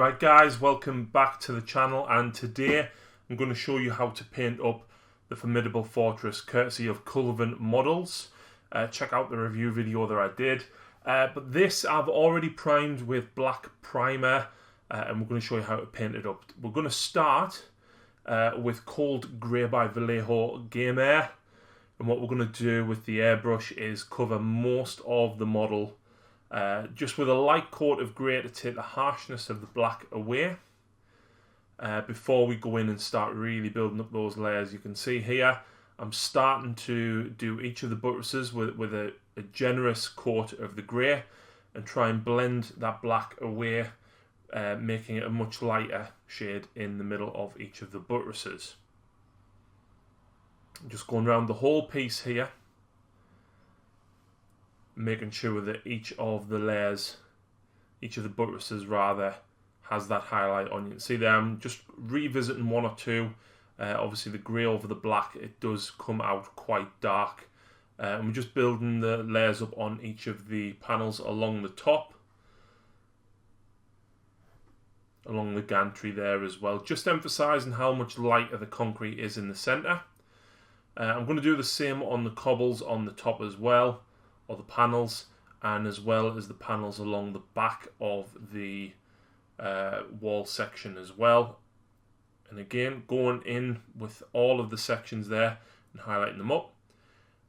Right guys, welcome back to the channel, and today I'm going to show you how to paint up the Formidable Fortress courtesy of Culverin Models. Check out the review video that I did. But this I've already primed with black primer, and we're going to show you how to paint it up. We're going to start with Cold Grey by Vallejo Game Air, and what we're going to do with the airbrush is cover most of the model just with a light coat of grey to take the harshness of the black away before we go in and start really building up those layers. You can see here I'm starting to do each of the buttresses with a generous coat of the grey and try and blend that black away, making it a much lighter shade in the middle of each of the buttresses. I'm just going around the whole piece here, making sure that each of the layers, each of the buttresses rather, has that highlight on. You can see there I'm just revisiting one or two. Obviously the grey over the black, it does come out quite dark. And we're just building the layers up on each of the panels along the top, along the gantry there as well, just emphasising how much lighter the concrete is in the centre. I'm going to do the same on the cobbles on the top as well, or the panels, and as well as the panels along the back of the wall section as well. And again, going in with all of the sections there and highlighting them up.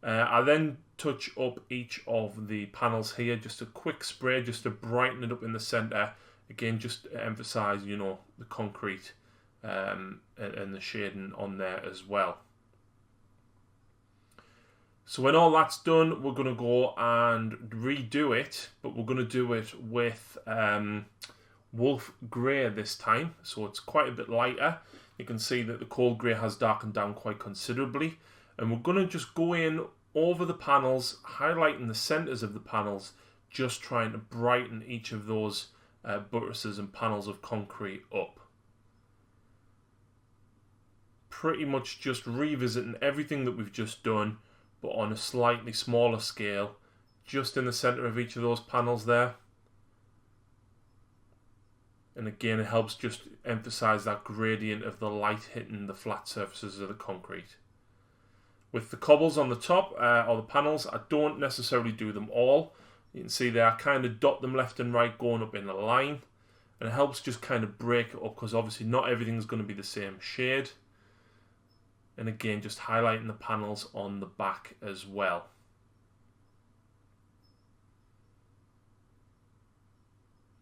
I then touch up each of the panels here, just a quick spray just to brighten it up in the centre. Again, just to emphasise, you know, the concrete and the shading on there as well. So when all that's done, we're going to go and redo it, but we're going to do it with Wolf Grey this time, so it's quite a bit lighter. You can see that the cold grey has darkened down quite considerably, and we're going to just go in over the panels, highlighting the centres of the panels, just trying to brighten each of those buttresses and panels of concrete up. Pretty much just revisiting everything that we've just done, but on a slightly smaller scale, just in the centre of each of those panels there. And again, it helps just emphasise that gradient of the light hitting the flat surfaces of the concrete. With the cobbles on the top, or the panels, I don't necessarily do them all. You can see there, I kind of dot them left and right going up in a line. And it helps just kind of break it up, because obviously not everything's going to be the same shade. And again, just highlighting the panels on the back as well.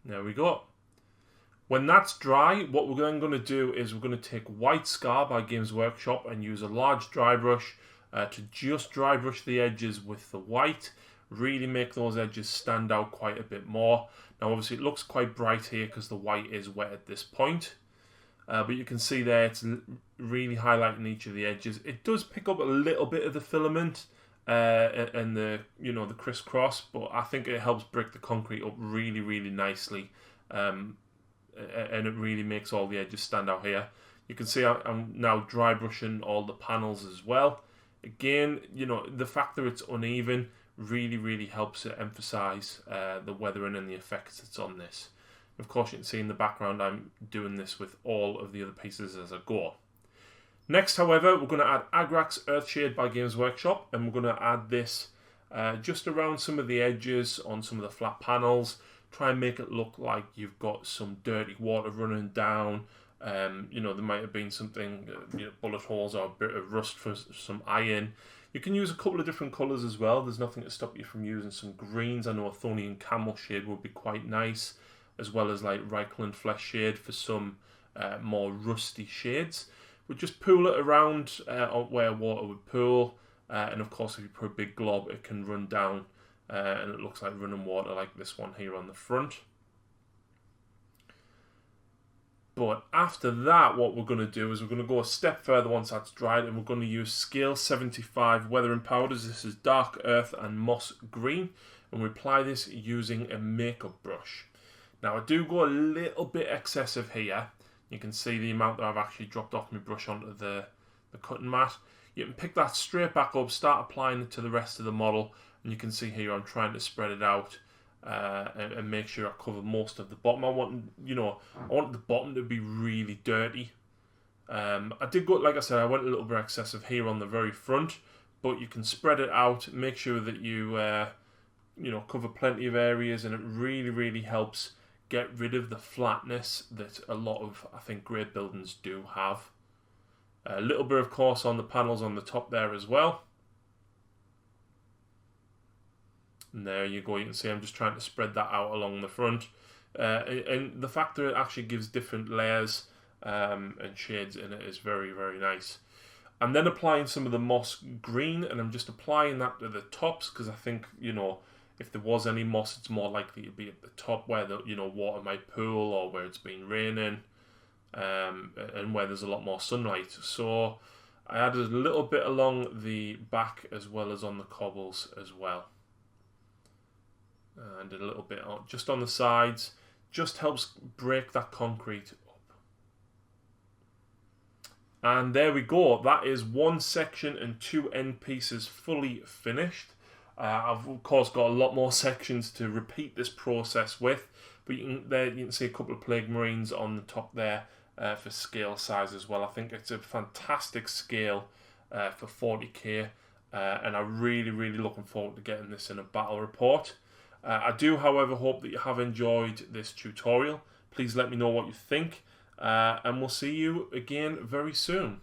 There we go. When that's dry, what we're then going to do is we're going to take White Scar by Games Workshop and use a large dry brush to just dry brush the edges with the white. Really make those edges stand out quite a bit more. Now obviously it looks quite bright here because the white is wet at this point. But you can see there it's really highlighting each of the edges. It does pick up a little bit of the filament and the the crisscross, but I think it helps break the concrete up really, really nicely, and it really makes all the edges stand out here. You can see I'm now dry brushing all the panels as well. Again, the fact that it's uneven really, really helps to emphasise the weathering and the effects that's on this. Of course, you can see in the background I'm doing this with all of the other pieces as I go. Next, however, we're going to add Agrax Earthshade by Games Workshop, and we're going to add this just around some of the edges on some of the flat panels. Try and make it look like you've got some dirty water running down. There might have been something, bullet holes or a bit of rust for some iron. You can use a couple of different colours as well. There's nothing to stop you from using some greens. I know a Thonian Camel shade would be quite nice, as well as like Reichland Flesh shade for some more rusty shades. But just pool it around where water would pool, and of course if you put a big glob it can run down and it looks like running water like this one here on the front. But after that, what we're going to do is we're going to go a step further once that's dried, and we're going to use Scale 75 Weathering Powders. This is Dark Earth and Moss Green, and we apply this using a makeup brush. Now I do go a little bit excessive here. You can see the amount that I've actually dropped off my brush onto the cutting mat. You can pick that straight back up, start applying it to the rest of the model, and you can see here I'm trying to spread it out and make sure I cover most of the bottom. I want the bottom to be really dirty. I did go, like I said, I went a little bit excessive here on the very front, but you can spread it out, make sure that you cover plenty of areas, and it really helps get rid of the flatness that a lot of, I think, great buildings do have. A little bit, of course, on the panels on the top there as well. And there you go, you can see I'm just trying to spread that out along the front. And the fact that it actually gives different layers and shades in it is very nice. I'm then applying some of the moss green, and I'm just applying that to the tops, because I think, if there was any moss, it's more likely to be at the top where the water might pool, or where it's been raining, and where there's a lot more sunlight. So I added a little bit along the back as well as on the cobbles as well. And a little bit just on the sides, just helps break that concrete up. And there we go, that is one section and two end pieces fully finished. I've of course got a lot more sections to repeat this process with, but you can see a couple of plague marines on the top there for scale size as well. I think it's a fantastic scale for 40k, and I'm really looking forward to getting this in a battle report. I do, however, hope that you have enjoyed this tutorial. Please let me know what you think, and we'll see you again very soon.